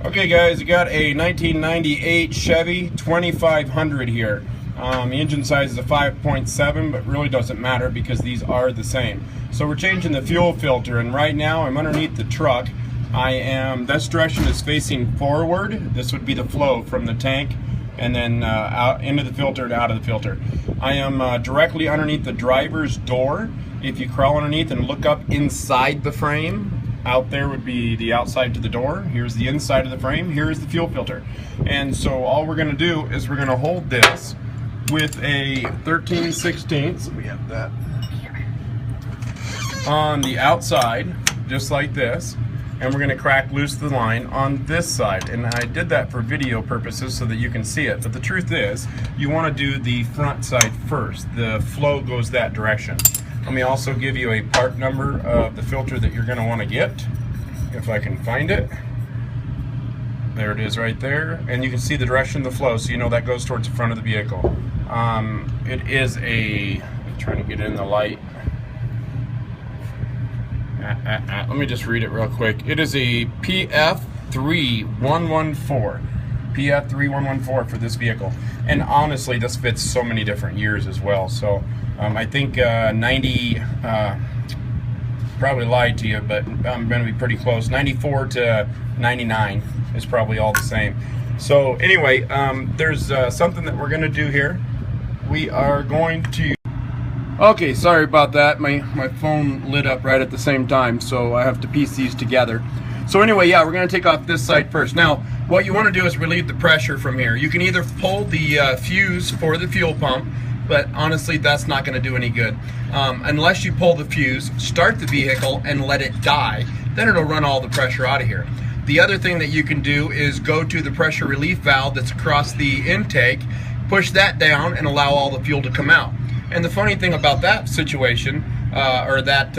Okay guys, I got a 1998 Chevy 2500 here. The engine size is a 5.7, but really doesn't matter because these are the same. So we're changing the fuel filter, and right now I'm underneath the truck. This direction is facing forward. This would be the flow from the tank and then out into the filter and out of the filter. I am directly underneath the driver's door. If you crawl underneath and look up inside the frame, out there would be the outside to the door. Here's the inside of the frame. Here's the fuel filter. And so all we're going to do is we're going to hold this with a 13/16. We have that on the outside, just like this. And we're going to crack loose the line on this side. And I did that for video purposes so that you can see it. But the truth is, you want to do the front side first. The flow goes that direction. Let me also give you a part number of the filter that you're going to want to get, if I can find it. There it is right there. And you can see the direction of the flow, so you know that goes towards the front of the vehicle. It is a, I'm trying to get in the light. Let me just read it real quick. It is a PF3114. PF3114 for this vehicle. And honestly, this fits so many different years as well. So I think 90, probably lied to you, but I'm going to be pretty close. 94 to 99 is probably all the same. So anyway, there's something that we're going to do here. We are going to... Okay, sorry about that. My phone lit up right at the same time, so I have to piece these together. So anyway, yeah, we're going to take off this side first. Now, what you want to do is relieve the pressure from here. You can either pull the fuse for the fuel pump, but honestly, that's not going to do any good. Unless you pull the fuse, start the vehicle, and let it die, then it'll run all the pressure out of here. The other thing that you can do is go to the pressure relief valve that's across the intake, push that down, and allow all the fuel to come out. And the funny thing about that situation, or that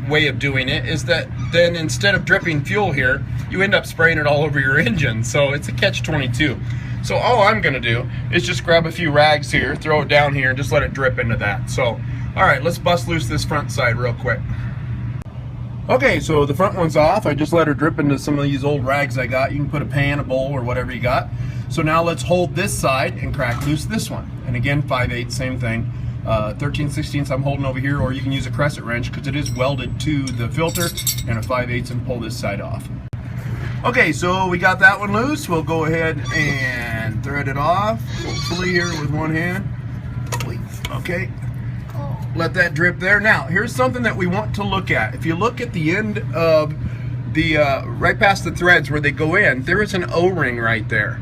way of doing it, is that then instead of dripping fuel here, you end up spraying it all over your engine. So it's a catch-22. So all I'm going to do is just grab a few rags here, throw it down here, and just let it drip into that. So, all right, let's bust loose this front side real quick. Okay, so the front one's off. I just let her drip into some of these old rags I got. You can put a pan, a bowl, or whatever you got. So now let's hold this side and crack loose this one. And again, 5/8, same thing. 13/16 I'm holding over here, or you can use a crescent wrench because it is welded to the filter, and a 5/8 and pull this side off. Okay, so we got that one loose. We'll go ahead and thread it off, hopefully here with one hand. Okay, let that drip there. Now, here's something that we want to look at. If you look at the end of the, right past the threads where they go in, there is an O-ring right there.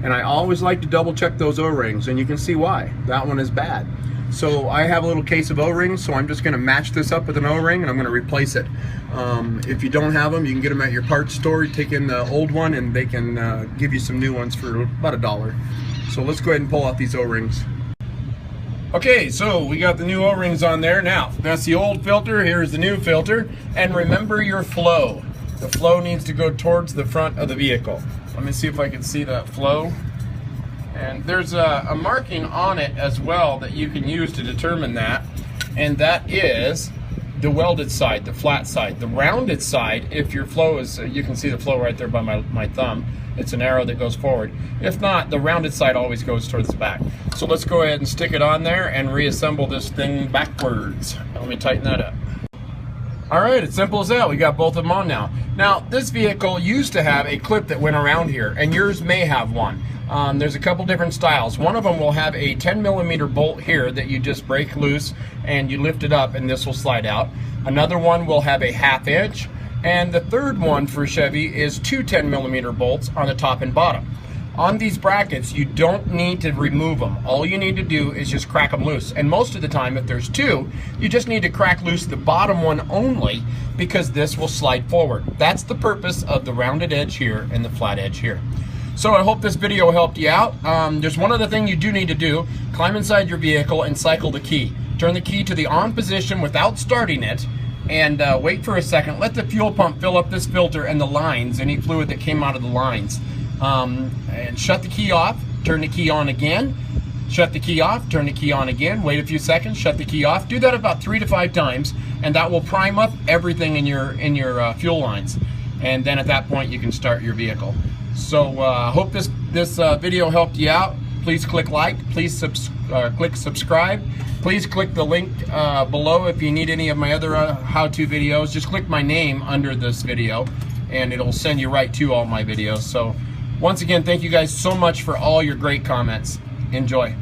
And I always like to double check those O-rings, and you can see why. That one is bad. So I have a little case of O-rings, so I'm just going to match this up with an O-ring, and I'm going to replace it. If you don't have them, you can get them at your parts store. You take in the old one, and they can give you some new ones for about $1. So let's go ahead and pull out these O-rings. Okay, so we got the new O-rings on there. Now, that's the old filter. Here's the new filter. And remember your flow. The flow needs to go towards the front of the vehicle. Let me see if I can see that flow. And there's a marking on it as well that you can use to determine that, and that is the welded side, the flat side. The rounded side, if your flow is, you can see the flow right there by my thumb, it's an arrow that goes forward. If not, the rounded side always goes towards the back. So let's go ahead and stick it on there and reassemble this thing backwards. Let me tighten that up. Alright, it's simple as that. We got both of them on now. Now, this vehicle used to have a clip that went around here, and yours may have one. There's a couple different styles. One of them will have a 10mm bolt here that you just break loose and you lift it up and this will slide out. Another one will have a 1/2 inch. And the third one for Chevy is two 10mm bolts on the top and bottom. On these brackets, you don't need to remove them. All you need to do is just crack them loose. And most of the time, if there's two, you just need to crack loose the bottom one only, because this will slide forward. That's the purpose of the rounded edge here and the flat edge here. So I hope this video helped you out. There's one other thing you do need to do. Climb inside your vehicle and cycle the key. Turn the key to the on position without starting it, and wait for a second. Let the fuel pump fill up this filter and the lines, any fluid that came out of the lines. And shut the key off, turn the key on again, shut the key off, turn the key on again, wait a few seconds, shut the key off. Do that about 3 to 5 times, and that will prime up everything in your fuel lines. And then at that point you can start your vehicle. So hope this video helped you out. Please click like, please click subscribe. Please click the link below if you need any of my other how-to videos. Just click my name under this video and it'll send you right to all my videos. So once again, thank you guys so much for all your great comments. Enjoy.